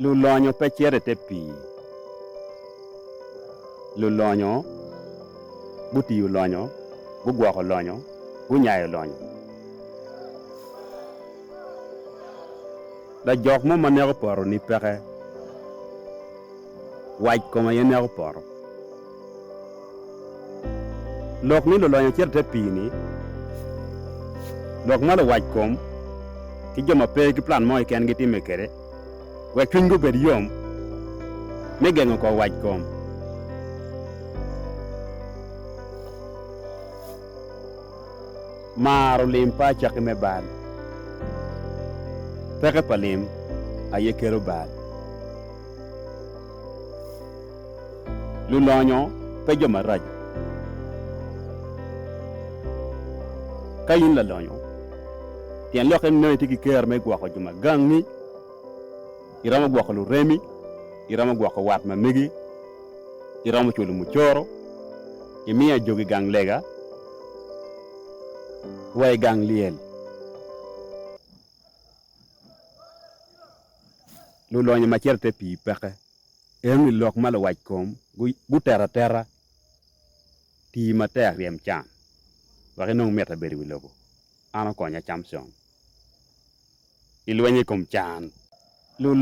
Lu lonyo pe chere te pi. Lu lonyo, buti yu lonyo, bu gwako lonyo, bu nyayo lonyo. Da jok mo manego poro ni peke. Waj koma yenego poro. Lok ni lu lonyo chere te pi ni. Lok malo waj kom. Ki joma pe ki plan mo iken gi time kere. Wek chuny go bed yom. Me gengo ko waj kom. Maro lim pa chaki me bal. Peke pa lim aye kero bal. Lu lonyo pe joma raj. Kayin la lonyo. Tien loke mne tiki ker me gwako juma gangi. Irama gwako lu remi. Irama gwako wat ma migi. Irama chulu muchoro. Imia jogi gang lega. Way gang liel. Lu lonyo macher te pi peke. Emi lok malo waj kom. Gu terra. Ti ma ter riem chan. Waki nung meta beri wilogo. Ano konya cham son. Ilwenye kom chan. Lu